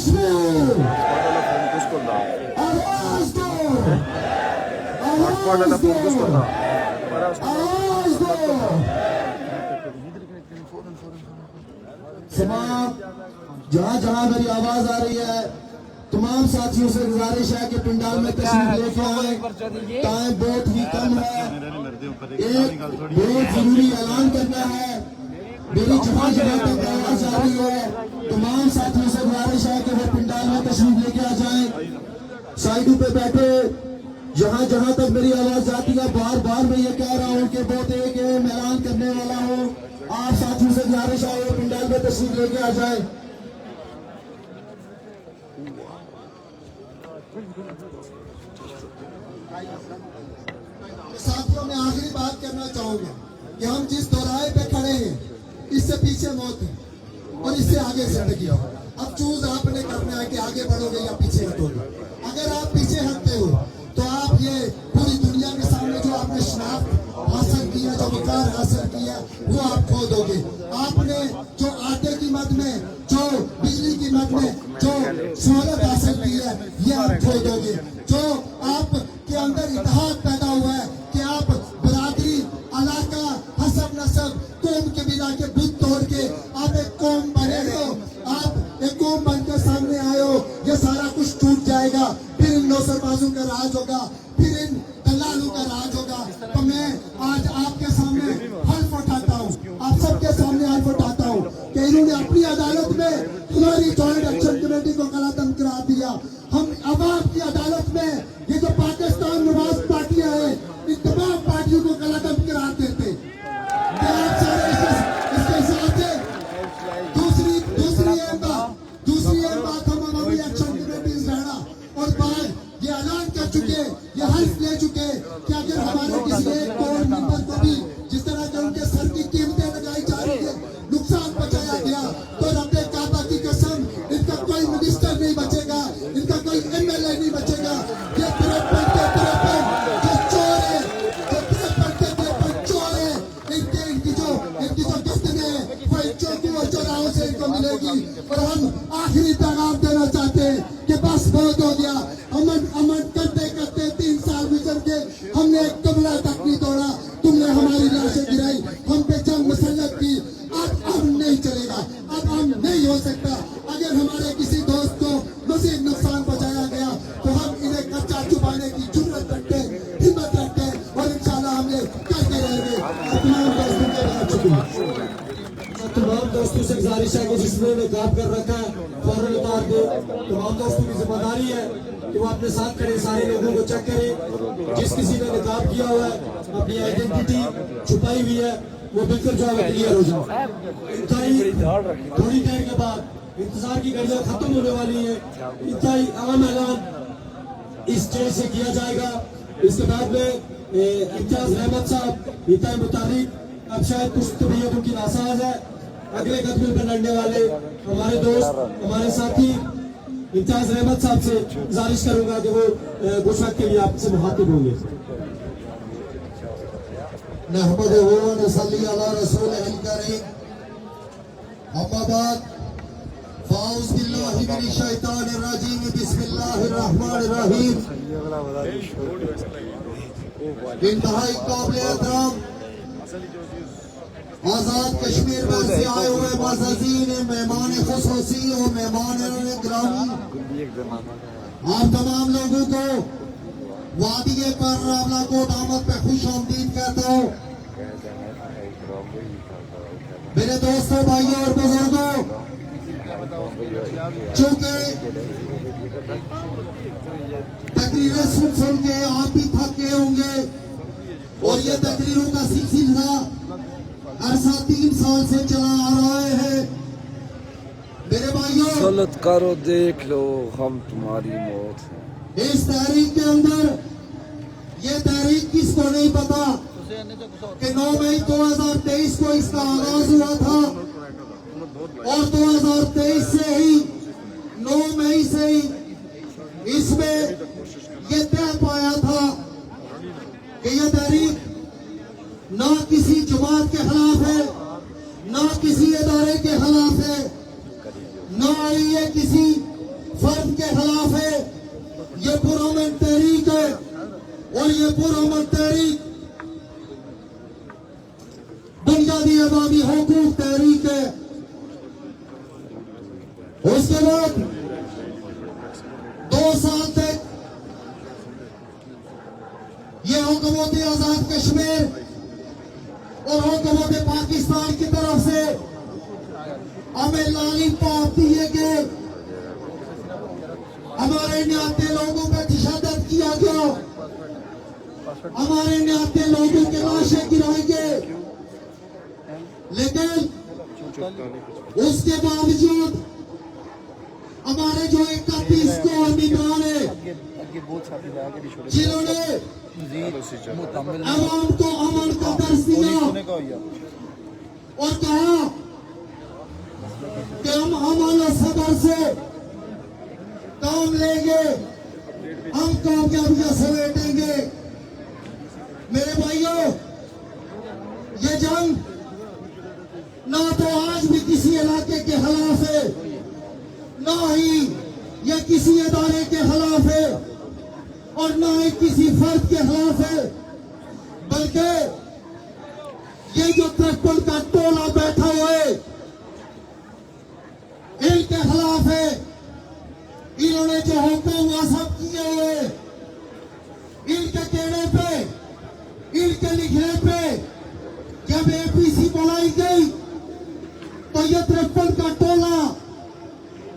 کشمیر آواز دو آواز دو آواز دو تمام جہاں جہاں میری آواز آ رہی ہے تمام ساتھیوں سے گزارش ہے کہ پنڈال میں تشریف لے کے آئیں. ٹائم بہت ہی کم ہے. ایک بہت ضروری اعلان کرنا ہے. میری جہاں جہاں تک آواز آ رہی ہے تمام ساتھیوں سے گزارش ہے کہ وہ پنڈال میں تشریف لے کے آ جائیں. سائڈوں پہ بیٹھے جہاں جہاں تک میری آواز جاتی ہے بار بار میں یہ کہہ رہا ہوں کہ بہت ایک اعلان کرنے والا ہوں. آپ ساتھیوں سے گزارش ہے وہ پنڈال میں تشریف لے کے آ جائیں. ساتھیوں میں آخری بات کرنا چاہوں گا کہ ہم جس دوراہے پہ کھڑے ہیں اس سے پیچھے موت ہے اور اس سے آگے زندگی ہے. اب چوز آپ نے کرنا ہے کہ آگے بڑھو گے یا پیچھے ہٹو گے. اگر آپ پیچھے ہٹتے ہو تو آپ یہ پوری دنیا کے سامنے جو آپ نے شناخت حاصل کی ہے جو وقار حاصل کی ہے وہ آپ کھو دو گے. آپ نے جو آٹے کی مد میں جو بجلی کی مد میں جو سہولت حاصل کی ہے یہ آپ کھو دو گے. جو آپ کے اندر اتحاد پیدا ہوا ہے کہ آپ برادری علاقہ حسب نسب قوم کے بنا کے بت توڑ کے آپ ایک قوم بنے ہو آپ ایک قوم بن کے سامنے آئے ہو یہ سارا کچھ ٹوٹ جائے گا. پھر ان نوسر بازوں کا راج ہوگا پھر ان دلالوں کا راج ہوگا. تو میں آج آپ کے سامنے حلف اٹھاتا ہوں آپ سب کے سامنے حلف اٹھاتا ہوں کہ انہوں نے اپنی عدالت میں تمہاری جوائنٹ ایکشن کمیٹی کو قلعہ قرار دیا. ہم عوام کی عدالت میں یہ جو پاکستان نواز پارٹیاں ہیں ان تمام پارٹیوں کو قلعہ قرار دیتے. کیا آپ سارے اس کے ساتھ ہیں؟ دوسری اہم بات ہم عوامی ایکشن کمیٹیز رہنا اور بعد یہ اعلان کر چکے یہ حلف لے چکے کہ اگر ہمارے کسی ایک کور ممبر کو بھی جس طرح کہ ان کے سر کی قیمتیں لگائی جا رہی ہے نقصان پہنچایا گیا تو رب کعبہ کی قسم ان کا کوئی منسٹر نہیں بچے گا ان کا کوئی ایم ایل اے نہیں بچے گا. یہ 53 جو چور ہے جو 53 چور ہے ان کی جو گفتگو ہے وہ چوکوں اور چوراہوں سے ان کو ملے گی. اور ہم آخری پیغام دینا چاہتے ہیں کہ بس بہت ہو گیا. امن کرتے کرتے 3 سال گزر گئے ہم نے ایک قبلہ تک نہیں توڑا. تم نے ہماری لاشیں گرائی ہم پہ جنگ مسلط کی. اب نہیں چلے گا اب ہم نہیں ہو سکتا. اگر ہمارے کسی دوست کو مزید نقصان پہنچایا گیا تو ہم انہیں کچا چھپانے کی جرات رکھتے ہمت رکھتے اور انشاءاللہ ہم یہ کرتے رہیں گے. تمام دوستوں کے بعد شکریہ. تمام دوستوں سے گزارش ہے کہ جس نے نقاب کر رکھا ہے فوراً اتار دے. تمام دوستوں کی ذمہ داری ہے کہ وہ اپنے ساتھ کھڑے سارے لوگوں کو چیک کرے. جس کسی نے نقاب کیا ہوا ہے اپنی آئیڈینٹی چھپائی ہوئی ہے وہ بالکل جو ہے کلیئر ہو جائے. تھوڑی دیر کے بعد انتظار کی گھڑیاں ختم ہونے والی ہیں. انتہائی اہم اعلان اس اسٹیج سے کیا جائے گا. اس کے بعد میں امتیاز احمد صاحب انتہائی متحرک اب شاید کچھ طبیعتوں کی ناساز ہے اگلے قدموں پر لڑنے والے ہمارے دوست ہمارے ساتھی امتیاز احمد صاحب سے گزارش کروں گا کہ وہ کچھ وقت کے لیے آپ سے مخاطب ہوں گے. نحمدہ و نصلی علی رسول الکریم. اما بعد فاعوذ باللہ من الشیطان الرجیم بسم اللہ الرحمن الرحیم. انتہائی قابل احترام آزاد کشمیر میں سے آئے ہوئے معززین مہمان خصوصی اور مہمان گرامی آپ تمام لوگوں کو وادی پر راولہ کوٹ آمد پہ خوش آمدید کہتا ہوں. میرے دوستوں بھائیوں اور بزرگوں چونکہ تقریریں سن کے آپ بھی تھک گئے ہوں گے اور یہ تقریروں کا سلسلہ عرصہ 3 سال سے چلا آ رہا ہے. میرے بھائیوں سلط کرو دیکھ لو ہم تمہاری موت ہیں. اس تحریک کے اندر یہ تحریک کس کو نہیں پتا کہ 9 مئی 2023 کو اس کا آغاز ہوا تھا اور 2023 سے ہی 9 مئی سے ہی اس میں یہ طے پایا تھا کہ یہ تحریک نہ کسی جماعت کے خلاف ہے نہ کسی ادارے کے خلاف ہے نہ یہ کسی اور یہ پرامن تحریک بنیادی عوامی حقوق تحریک ہے. اس کے بعد 2 سال تک یہ حکومت آزاد کشمیر اور حکومت پاکستان کی طرف سے ہمیں لالی پاپ دیے گئے. ہمارے نہاتے لوگوں پہ تشدد کیا گیا. ہمارے نہاتے لوگوں کے لاشیں گرائے گئے. لیکن اس کے باوجود ہمارے جو 31 قومیان ہیں جنہوں نے عوام کو امن کا درس دیا اور کہا کہ ہم امن و صبر سے کام لیں گے, ہم کامیابیاں سمیٹیں گے. میرے بھائیوں, یہ جنگ نہ تو آج بھی کسی علاقے کے خلاف ہے, نہ ہی یہ کسی ادارے کے خلاف ہے, اور نہ ہی کسی فرد کے خلاف ہے, بلکہ یہ جو 53 کا ٹولہ بیٹھا ہوا ہے ان کے خلاف ہے. انہوں نے جو حکم وصف کیے ہوئے ان کے کہنے پہ, ان کے لکھنے پہ جب اے پی سی بنائی گئی تو یہ 53 کا ٹولہ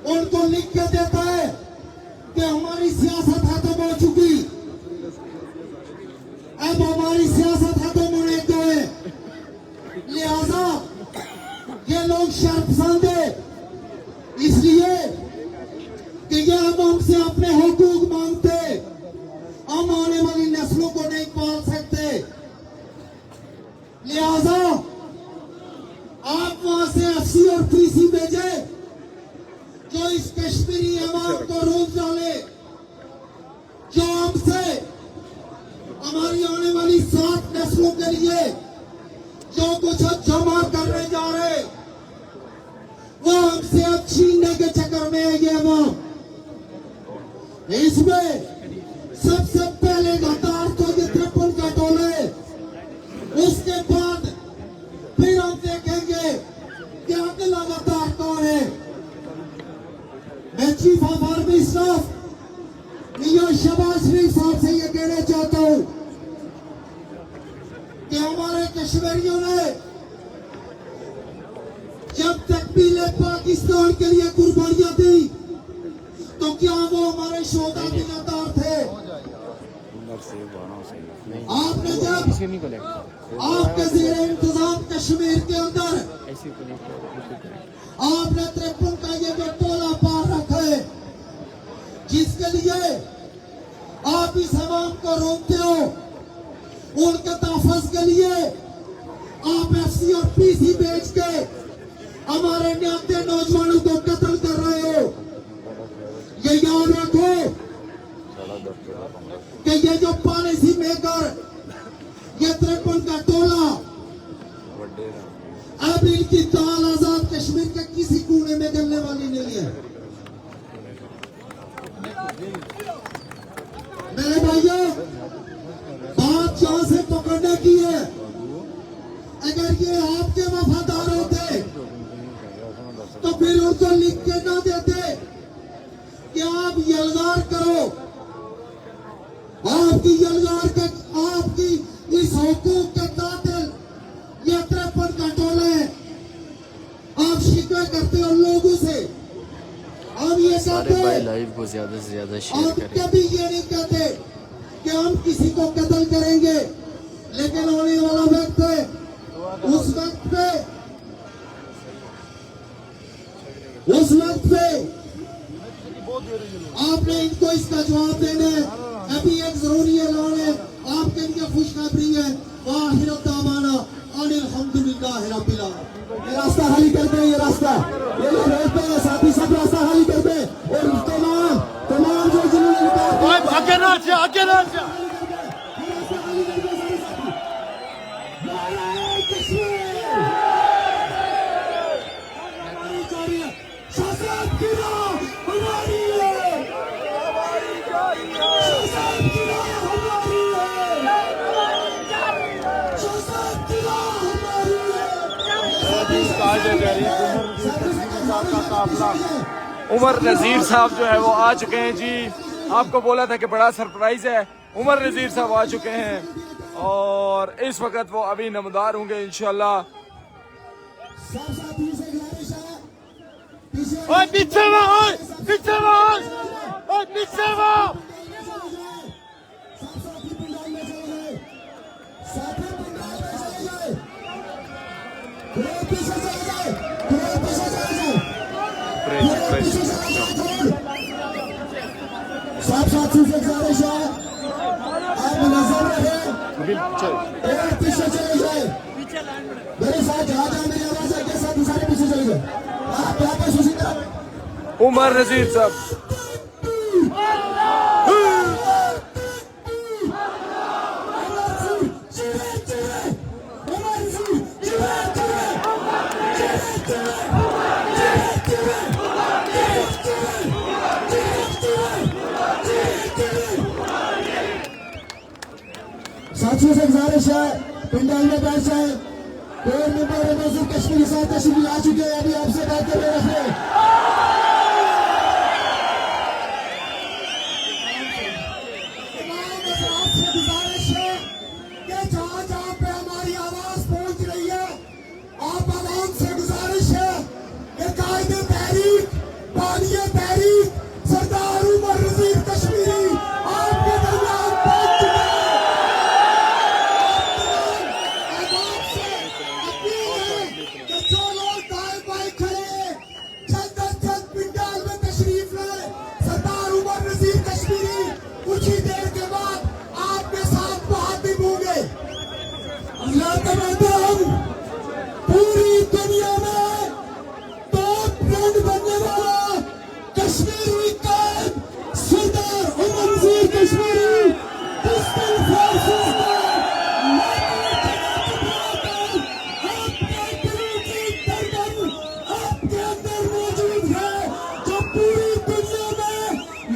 ان کو لکھ کے دیتا ہے کہ ہماری سیاست ختم ہو چکی, اب ہماری سیاست ختم ہونے کو ہے, لہذا یہ لوگ شرپسند ہیں اس لیے کہ یہ اب ہم سے اپنے حقوق مانگتے, ہم آنے والی نسلوں کو نہیں پال سکتے. لہذا آپ وہاں سے ایف سی اور پی سی بھیجے جو اس کشمیری عوام کو روک ڈالے, جو ہم سے ہماری آنے والی 7 نسلوں کے لیے جو کچھ جمع کرنے جا رہے وہ ہم سے اب چھیننے کے چکر میں ہے یہ عوام. اس میں سب سے پہلے غدار تو یہ 53 کا ٹولہ ہے, اس کے بعد پھر ہم دیکھیں گے کہ اگلا غدار کون ہے. میں چیف آف آرمی اسٹاف میاں شہباز شریف صاحب سے یہ کہنا چاہتا ہوں کہ ہمارے کشمیریوں نے جب تکمیل پاکستان کے لیے قربانیاں دی تو کیا وہ ہمارے شہداء کے غدار تھے؟ آپ نے جب آپ کے زیر انتظام کشمیر کے اندر آپ نے 53 کا یہ جو ٹولہ پار رکھا ہے جس کے لیے آپ اس عوام کو روکتے ہو, ان کے تحفظ کے لیے آپ ایف سی اور پی سی بیچ کے ہمارے نہاتے نوجوانوں کو قتل کر رہے ہو. یہ یاد رکھو کہ یہ جو پالیسی میکر یہ 53 کا ٹولہ اب ان کی دال آزاد کشمیر کے کسی کونے میں گلنے والی نہیں ہے. میرے بھائیوں, بات جہاں سے پکڑنے کی ہے, اگر یہ آپ کے وفادار ہوتے تو پھر ان کو لکھ کے نہ دیتے کہ آپ یلغار کرو, آپ کی یلغار کا آپ کی اس حقوق کے قاتل یہ 53 کا ٹولہ ہے. آپ شکوے کرتے ہو لوگوں سے, ہم یہ کہتے ہیں لائیو کو زیادہ سے زیادہ ہم شیئر کریں. کبھی یہ نہیں کہتے کہ ہم کسی کو قتل کریں گے, لیکن ہونے والا وقت ہے اس وقت پہ آپ نے ان کو اس کا جواب دینا ہے. ابھی ایک ضروری اعلان ہے آپ کے لیے خوشخبری ہے, وآخر دعوانا ان الحمدللہ رب العالمین. یہ راستہ خالی کر دیں, یہ راستہ یہ لوگ روڈ پہ ساتھی سب راستہ خالی کر دیں, اور تمام جو جنہوں نے آگے نہ جا ہماری سراج تحریک صاحب کا قافلہ عمر نذیر صاحب جو ہے وہ آ چکے ہیں جی. آپ کو بولا تھا کہ بڑا سرپرائز ہے, عمر نذیر صاحب آ چکے ہیں اور اس وقت وہ ابھی نمودار ہوں گے انشاءاللہ. پیچھے ساتھی سے گزارش ہے آپ نظر رکھیں اور پیچھے چلے جائیں. میرے ساتھ جہاں جہاں میری آواز ہے کے ساتھ سارے پیچھے چلے جائیں. آپ واپس اسی طرح عمر نذیر صاحب. ساتھیوں سے گزارش ہے پنڈال میں بیٹھ جائیں. کوئی ممبر موضوع کشمیری صاحب تشریف آ چکے ہیں, ابھی آپ سے بات کر رہے ہیں. گزارش ہے کہ جہاں جہاں پہ ہماری آواز پہنچ رہی ہے آپ عوام سے گزارش ہے کہ قائد تحریک بانی تحریک سردار عمر نذیر کشمیری آپ کے درمیان پہنچ چکے ہیں. پوری دنیا میں ٹاپ برانڈ بننے والا کشمیری قائد سردار عمر نذیر کشمیری پسٹل فورسز میں آپ کے دلوں کی دھڑکن آپ کے اندر موجود ہے, جو پوری دنیا میں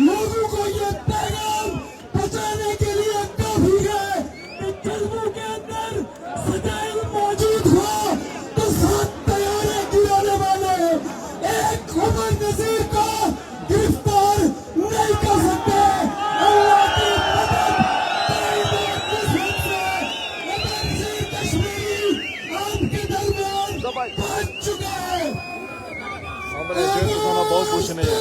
لوگوں کو یہ پیغام پہنچانے کے لیے کافی ہے کہ جلووں کے اندر سجائل موجود ہو تو ساتھ تیارے گرانے والے ایک عمر نذیر کو گرفتار نہیں کر سکتے. اللہ کی مدد عمر نذیر کشمیری آپ کے درمیان پہنچ چکے ہیں. بہت کچھ نہیں ہے.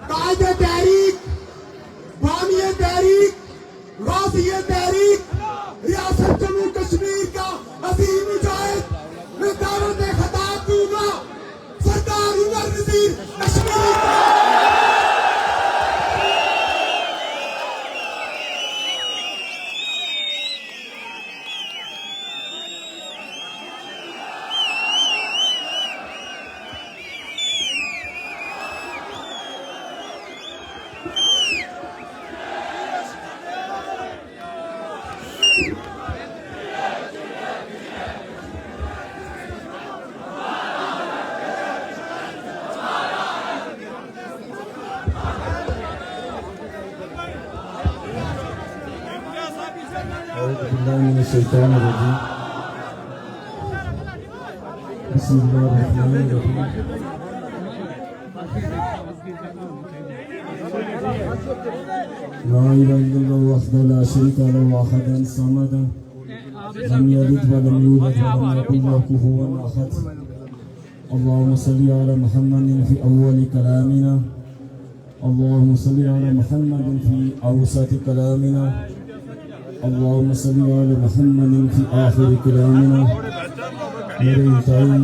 قائد تحریک، بامی تحریک، غازی تحریک، ریاست جموں کشمیر کا عظیم مجاہد، میں دعوت خطاب دوں گا سردار عمر نذیر کشمیری کا۔ أعوذ بالله من الشيطان الرجيم بسم الله الرحمن الرحيم لا إله إلا الله وحده لا شريك له أحدا صمدا لم يلد ولم يولد ولم يكن له كفوا أحد اللهم صل على محمد في أول كلامنا اللهم صل على محمد في أوسط كلامنا اللهم صل على محمد في آخر كلامنا میرے انتہائی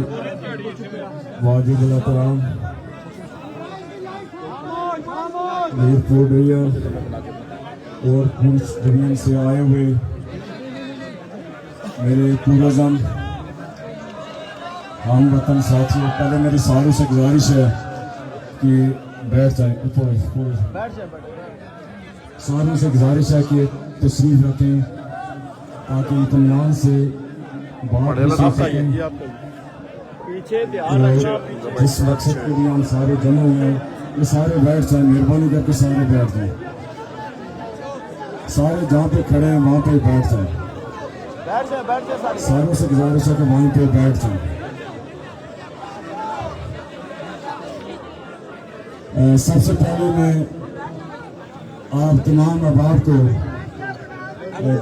واجب الاحترام میر پورڈیا اور پونچھ ڈویژن سے آئے ہوئے میرے ٹورزم ہم وطن ساتھی، پہلے میری ساروں سے گزارش ہے کہ بیٹھ جائیں، ساروں سے گزارش ہے کہ تشریف رکھیں تاکہ اطمینان سے بات بھی سن سکیں۔ جس مقصد کے لیے ہم سارے جمع ہوئے ہیں یہ سارے بیٹھ جائیں، مہربانی کر کے سارے بیٹھ جائیں، سارے جہاں پہ کھڑے ہیں وہاں پہ بیٹھ جائیں، ساروں سے گزارش ہے کہ وہیں پہ بیٹھ جائیں۔ سب سے پہلے میں آپ تمام احباب کو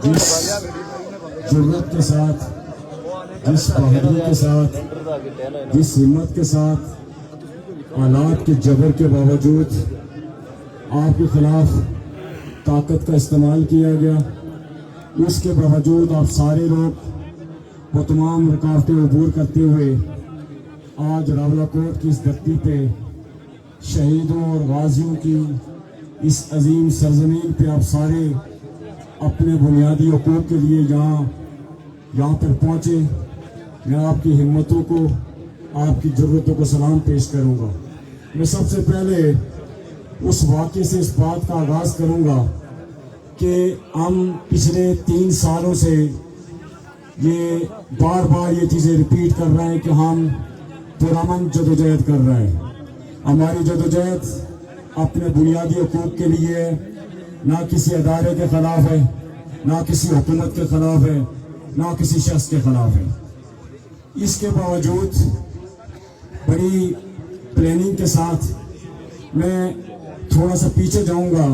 جس جرأت کے ساتھ، جس بہادری کے ساتھ، جس ہمت کے ساتھ حالات کے جبر کے باوجود آپ کے خلاف طاقت کا استعمال کیا گیا، اس کے باوجود آپ سارے لوگ وہ تمام رکاوٹیں عبور کرتے ہوئے آج راولاکوٹ کی اس دھرتی پہ شہیدوں اور غازیوں کی اس عظیم سرزمین پہ آپ سارے اپنے بنیادی حقوق کے لیے یہاں پر پہنچے۔ میں آپ کی ہمتوں کو، آپ کی ضرورتوں کو سلام پیش کروں گا۔ میں سب سے پہلے اس واقعے سے اس بات کا آغاز کروں گا کہ ہم پچھلے 3 سالوں سے یہ بار بار یہ چیزیں ریپیٹ کر رہے ہیں کہ ہم پرامن جدوجہد کر رہے ہیں۔ ہماری جدوجہد اپنے بنیادی حقوق کے لیے ہے، نہ کسی ادارے کے خلاف ہے، نہ کسی حکومت کے خلاف ہے، نہ کسی شخص کے خلاف ہے۔ اس کے باوجود بڑی پلاننگ کے ساتھ میں تھوڑا سا پیچھے جاؤں گا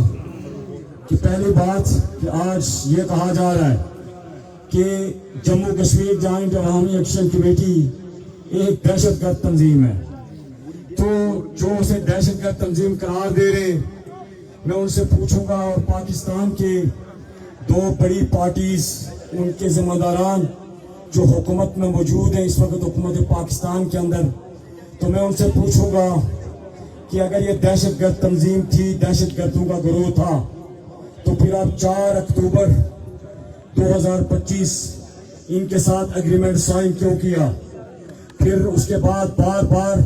کہ پہلی بات کہ آج یہ کہا جا رہا ہے کہ جموں کشمیر جوائنٹ عوامی ایکشن کمیٹی ایک دہشت گرد تنظیم ہے، تو جو اسے دہشت گرد تنظیم قرار دے رہے، میں ان سے پوچھوں گا، اور پاکستان کے 2 بڑی پارٹیز ان کے ذمہ داران جو حکومت میں موجود ہیں اس وقت حکومت پاکستان کے اندر، تو میں ان سے پوچھوں گا کہ اگر یہ دہشت گرد تنظیم تھی، دہشت گردوں کا گروہ تھا، تو پھر آپ 4 اکتوبر 2025 ان کے ساتھ اگریمنٹ سائن کیوں کیا؟ پھر اس کے بعد بار بار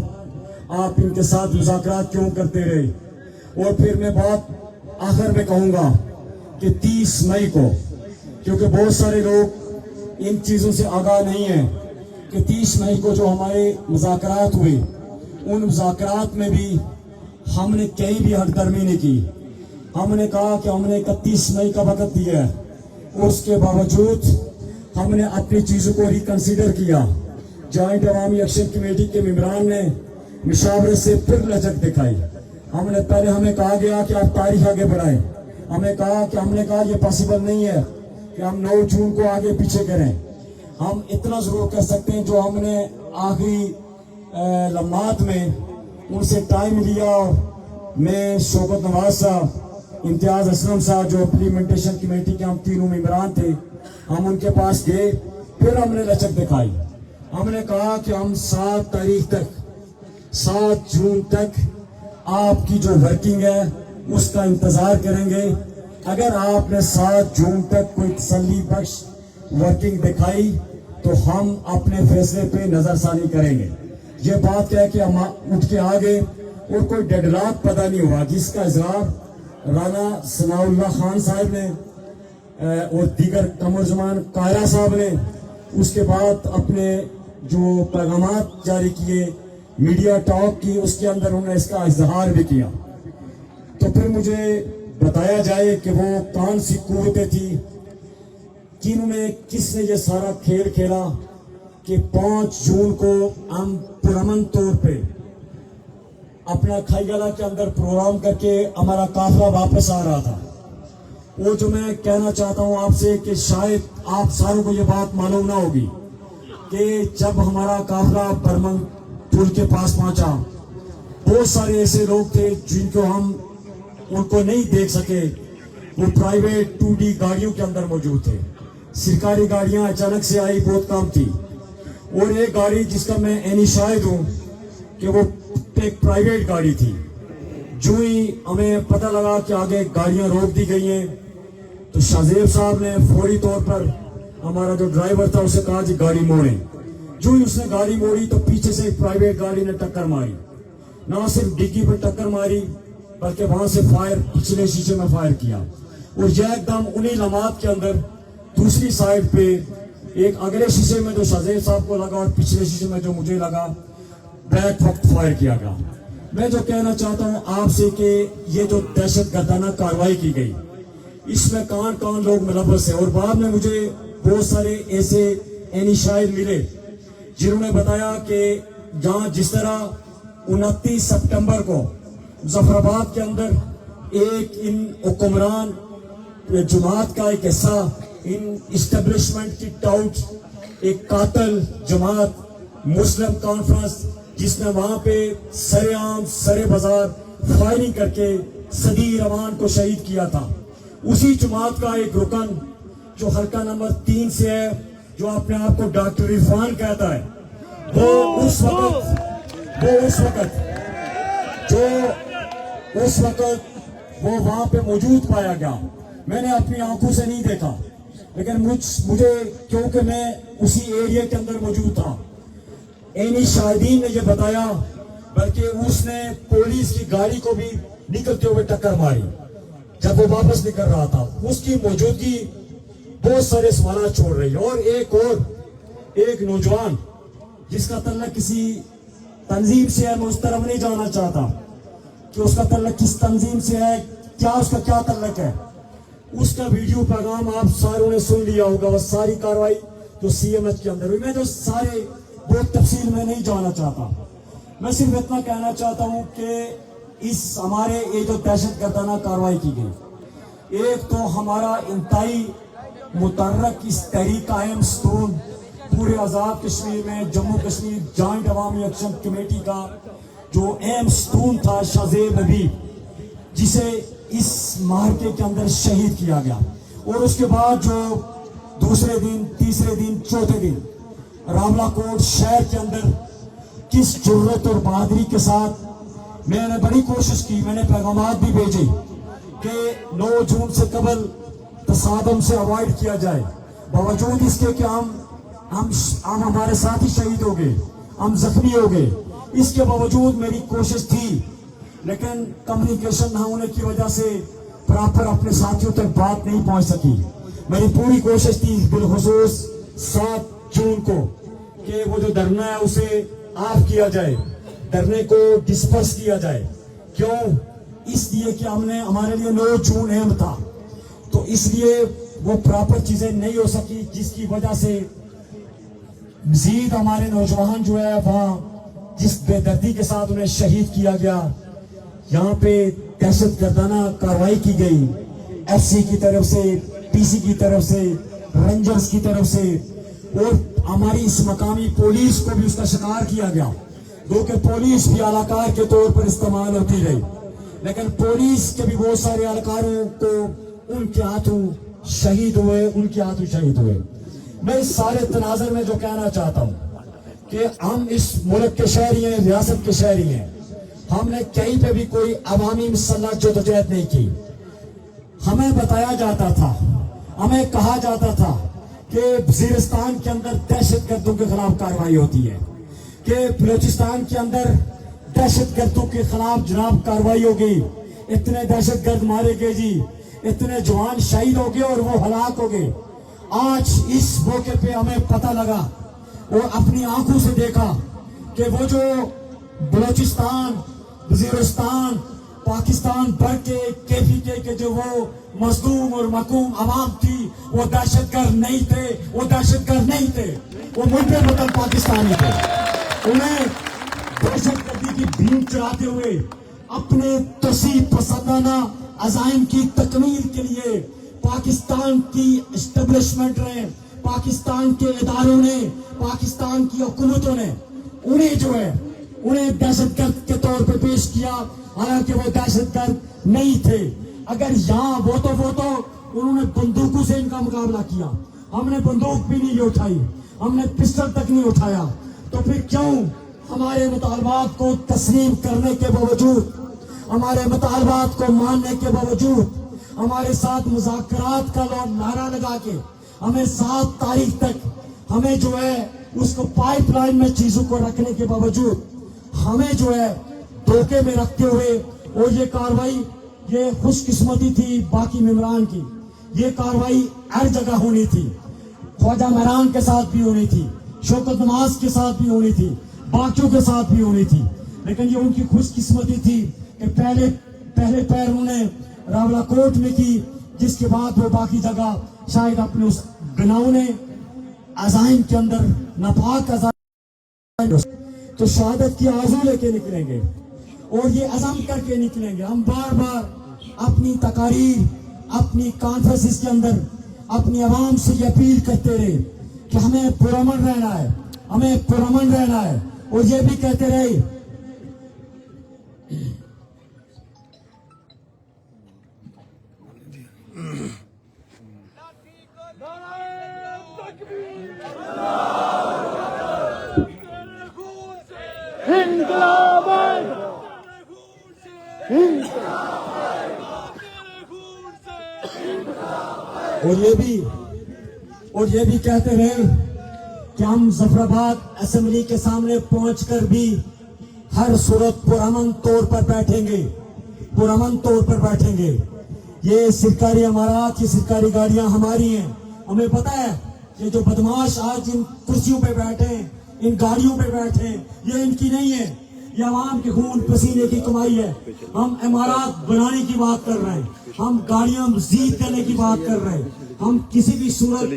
آپ ان کے ساتھ مذاکرات کیوں کرتے رہے؟ اور پھر میں بات آخر میں کہوں گا کہ 30 مئی کو، کیونکہ بہت سارے لوگ ان چیزوں سے آگاہ نہیں ہیں، کہ 30 مئی کو جو ہمارے مذاکرات ہوئے، ان مذاکرات میں بھی ہم نے کہیں بھی ہٹ درمی نہیں کی۔ ہم نے کہا کہ ہم نے 31 مئی کا وقت دیا ہے، اور اس کے باوجود ہم نے اپنی چیزوں کو ریکنسیڈر کیا۔ جوائنٹ عوامی ایکشن کمیٹی کے ممبران نے مشاورت سے پھر لچک دکھائی۔ ہمیں کہا گیا کہ آپ تاریخ آگے بڑھائیں، ہم نے کہا یہ پاسبل نہیں ہے کہ ہم 9 جون کو آگے پیچھے کریں۔ ہم اتنا ضرور کر سکتے ہیں جو ہم نے آخری لمحات میں ان سے ٹائم لیا، میں شوکت نواز صاحب, امتیاز اسلم صاحب جو امپلیمنٹیشن کمیٹی کے ہم تینوں ممبران تھے, ہم ان کے پاس گئے. پھر ہم نے لچک دکھائی. ہم نے کہا کہ ہم 7 تاریخ تک, 7 جون تک آپ کی جو ورکنگ ہے اس کا انتظار کریں گے. اگر آپ نے 7 جون تک کوئی تسلی بخش ورکنگ دکھائی تو ہم اپنے فیصلے پہ نظر ثانی کریں گے. یہ بات کہہ کہ ہم اٹھ کے آگے اور کوئی ڈیڈ لاک پتہ نہیں ہوا, جس کا اظہار رانا ثناء اللہ خان صاحب نے اور دیگر قمر زمان قاہرہ صاحب نے اس کے بعد اپنے جو پیغامات جاری کیے, میڈیا ٹاک کی, اس کے اندر انہوں نے اس کا اظہار بھی کیا. تو پھر مجھے بتایا جائے کہ وہ کون سی قوتیں تھی, کنہوں نے, کس نے یہ سارا کھیل کھیلا کہ 5 جون کو ہم پرامن طور پہ اپنا کھائی گلا کے اندر پروگرام کر کے ہمارا قافلہ واپس آ رہا تھا. وہ جو میں کہنا چاہتا ہوں آپ سے کہ شاید آپ ساروں کو یہ بات معلوم نہ ہوگی کہ جب ہمارا قافلہ برمن پل کے پاس پہنچا, بہت سارے ایسے لوگ تھے جن کو ہم ان کو نہیں دیکھ سکے. وہ پرائیویٹ 2D گاڑیوں کے اندر موجود تھے. سرکاری گاڑیاں اچانک سے آئی, بہت کم تھی. اور ایک گاڑی جس کا میں عینی شاہد ہوں کہ وہ ایک پرائیویٹ گاڑی تھی. جو ہی ہمیں پتہ لگا کہ آگے گاڑیاں روک دی گئی ہیں تو شاہزیب صاحب نے فوری طور پر ہمارا جو ڈرائیور تھا اسے کہا جی گاڑی موڑیں. جو ہی اس نے گاڑی موڑی تو پیچھے سے ایک پرائیویٹ گاڑی نے ٹکر ماری. نہ صرف ڈگی پر ٹکر ماری بلکہ وہاں سے فائر, پچھلے شیشے میں فائر کیا. اور یہ ایک دم انہی لمحات کے اندر دوسری سائڈ پہ ایک اگلے شیشے میں جو شاہزیب صاحب کو لگا اور پچھلے شیشے میں جو مجھے لگا, بیک وقت فائر کیا گیا. میں جو کہنا چاہتا ہوں آپ سے کہ یہ جو دہشت گردانہ کارروائی کی گئی اس میں کون لوگ ملوث ہیں. اور بعد میں مجھے بہت سارے ایسے عینی شاہد ملے جنہوں نے بتایا کہ جہاں جس طرح 29 سپٹمبر کو مظفر آباد کے اندر ایک ان حکمران جماعت کا ایک حصہ, ان اسٹیبلشمنٹ کی ٹاؤٹ, ایک قاتل جماعت مسلم کانفرنس جس نے وہاں پہ سر عام سر بازار فائرنگ کر کے صدی روان کو شہید کیا تھا, اسی جماعت کا ایک رکن جو حلقہ نمبر 3 سے ہے, جو اپنے آپ کو ڈاکٹر عرفان کہتا ہے, وہ اس وقت وہ وہاں پہ موجود پایا گیا. میں نے اپنی آنکھوں سے نہیں دیکھا لیکن مجھے کیونکہ میں اسی ایریا کے اندر موجود تھا, عینی شاہدین نے یہ بتایا, بلکہ اس نے پولیس کی گاڑی کو بھی نکلتے ہوئے ٹکر ماری جب وہ واپس نکل رہا تھا. اس کی موجودگی بہت سارے سوالات چھوڑ رہی ہے. اور ایک نوجوان جس کا تعلق کسی تنظیم سے ہے, میں اس طرف نہیں جانا چاہتا کہ اس کا تعلق کس تنظیم سے ہے, کیا اس کا کیا تعلق ہے. اس کا ویڈیو پیغام آپ ساروں نے سن لیا ہوگا, وہ ساری کاروائی جو CMH کے اندر ہوئی. میں جو سارے بہت تفصیل میں نہیں جانا چاہتا, میں صرف اتنا کہنا چاہتا ہوں کہ اس ہمارے یہ جو دہشت گردانہ کاروائی کی گئی, ایک تو ہمارا انتہائی متحرک اس تحریک قائم ستون پورے آزاد کشمیر میں جموں کشمیر جوائنٹ عوامی ایکشن کمیٹی کا جو اہم ستون تھا شاہزیب حبیب, جسے اس معرکے کے اندر شہید کیا گیا. اور اس کے بعد جو دوسرے دن, تیسرے دن, چوتھے دن راولہ کوٹ شہر کے اندر کس جرت اور بہادری کے ساتھ میں نے بڑی کوشش کی, میں نے پیغامات بھی بھیجے کہ 9 جون سے قبل تصادم سے اوائڈ کیا جائے. باوجود اس کے کہ ہم ہمارے ساتھی شہید ہو گئے, ہم زخمی ہو گئے, اس کے باوجود میری کوشش تھی لیکن کمیونیکیشن نہ ہونے کی وجہ سے پراپر اپنے ساتھیوں تک بات نہیں پہنچ سکی. میری پوری کوشش تھی بالخصوص 7 جون کو کہ وہ جو دھرنا ہے اسے آف کیا جائے, دھرنے کو ڈسپرس کیا جائے. کیوں؟ اس لیے کہ ہم نے, ہمارے لیے 9 جون اہم تھا, تو اس لیے وہ پراپر چیزیں نہیں ہو سکی, جس کی وجہ سے مزید ہمارے نوجوان جو ہے وہاں جس بے دردی کے ساتھ انہیں شہید کیا گیا, یہاں پہ دہشت گردانہ کارروائی کی گئی FC کی طرف سے, PC کی طرف سے, رینجرز کی طرف سے, اور ہماری اس مقامی پولیس کو بھی اس کا شکار کیا گیا, جو کہ پولیس بھی اعلی کار کے طور پر استعمال ہوتی رہی. لیکن پولیس کے بھی بہت سارے اہلکاروں کو ان کے ہاتھوں شہید ہوئے. میں اس سارے تناظر میں جو کہنا چاہتا ہوں کہ ہم اس ملک کے شہری ہیں, ریاست کے شہری ہیں. ہم نے کہیں پہ بھی کوئی عوامی مسلح جدوجہد نہیں کی. ہمیں بتایا جاتا تھا, ہمیں کہا جاتا تھا کہ وزیرستان کے اندر دہشت گردوں کے خلاف کارروائی ہوتی ہے, کہ بلوچستان کے اندر دہشت گردوں کے خلاف جناب کارروائی ہوگی, اتنے دہشت گرد مارے گئے جی, اتنے جوان شہید ہو گئے اور وہ ہلاک ہو گئے. آج اس موقع پہ ہمیں پتہ لگا, وہ اپنی آنکھوں سے دیکھا کہ وہ جو بلوچستان, وزیرستان, پاکستان بھر کے KPK کے جو وہ مظلوم اور محکوم عوام تھی, وہ دہشت گرد نہیں تھے, وہ ملک وطن پاکستانی تھے. انہیں دہشت گردی کی بھیم چڑھاتے ہوئے اپنے توسیع پسندانہ عزائم کی تکمیل کے لیے پاکستان کی اسٹیبلشمنٹ نے, پاکستان کے اداروں نے, پاکستان کی حکومتوں نے انہیں دہشت گرد کے طور پہ پیش کیا, حالانکہ وہ دہشت گرد نہیں تھے. اگر یہاں وہ تو انہوں نے بندوقوں سے ان کا مقابلہ کیا, ہم نے بندوق بھی نہیں اٹھائی, ہم نے پسٹل تک نہیں اٹھایا. تو پھر کیوں ہمارے مطالبات کو تسلیم کرنے کے باوجود, ہمارے مطالبات کو ماننے کے باوجود, ہمارے ساتھ مذاکرات کا نعرہ لگا کے ہمیں 7 تاریخ تک ہمیں اس کو پائپ لائن میں چیزوں کو رکھنے کے باوجود ہمیں دھوکے میں رکھتے ہوئے, اور یہ کاروائی, یہ خوش قسمتی تھی باقی ممبران کی, یہ کاروائی ہر جگہ ہونی تھی, خواجہ مہران کے ساتھ بھی ہونی تھی, شوکت نماز کے ساتھ بھی ہونی تھی, باقیوں کے ساتھ بھی ہونی تھی. لیکن یہ ان کی خوش قسمتی تھی کہ پہلے پیر انہوں نے راولہ کوٹ میں کی, جس کے بعد وہ باقی جگہ شاید اپنے اس گناؤنے عزائم کے اندر ناپاک عزائم تو شہادت کی آرزو لے کے نکلیں گے, اور یہ عزم کر کے نکلیں گے. ہم بار بار اپنی تقاریر, اپنی کانفرنسز کے اندر اپنی عوام سے یہ اپیل کرتے رہے کہ ہمیں پرامن رہنا ہے, اور یہ بھی کہتے رہے اور یہ بھی کہتے رہے کہ ہم ظفر آباد اسمبلی کے سامنے پہنچ کر بھی ہر صورت پرامن طور پر بیٹھیں گے. یہ سرکاری عمارات, یہ سرکاری گاڑیاں ہماری ہیں. ہمیں پتہ ہے کہ جو بدماش آج ان کرسیوں پہ بیٹھے ہیں, ان گاڑیوں پہ بیٹھے ہیں, یہ ان کی نہیں ہے, یہ عوام کے خون پسینے کی کمائی ہے. ہم عمارات بنانے کی بات کر رہے ہیں, ہم گاڑیاں مزید کرنے کی بات کر رہے ہیں. ہم کسی بھی صورت,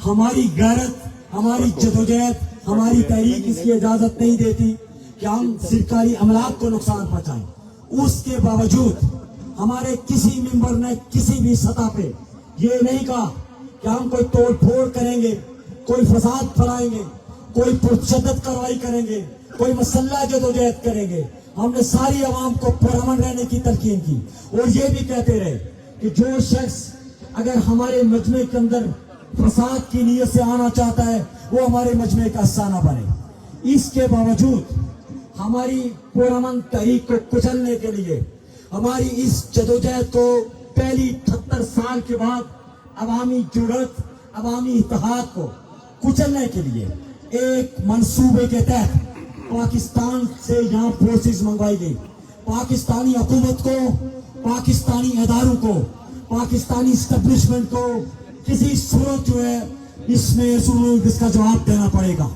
ہماری غیرت, ہماری جدوجہد, ہماری تحریک اس کی اجازت نہیں دیتی کہ ہم سرکاری عملات کو نقصان پہنچائیں. اس کے باوجود ہمارے کسی ممبر نے کسی بھی سطح پہ یہ نہیں کہا کہ ہم کوئی توڑ پھوڑ کریں گے, کوئی فساد پھیلائیں گے, کوئی پرتشدد کارروائی کریں گے, کوئی مسلح جدوجہد کریں گے. ہم نے ساری عوام کو پرامن رہنے کی تلقین کی, اور یہ بھی کہتے رہے کہ جو شخص اگر ہمارے مجمع کے اندر فساد کی نیت سے آنا چاہتا ہے وہ ہمارے مجمع کا حصہ نہ بنے. اس کے باوجود ہماری پرامن تحریک کو کچلنے کے لیے, ہماری اس جدوجہد کو پہلی 78 سال کے بعد عوامی جرأت, عوامی اتحاد کو کچلنے کے لیے ایک منصوبے کے تحت پاکستان سے یہاں فورسز منگوائی گئی. پاکستانی حکومت کو, پاکستانی اداروں کو, پاکستانی اسٹیبلشمنٹ کو کسی صورت اس میں اس کا جواب دینا پڑے گا.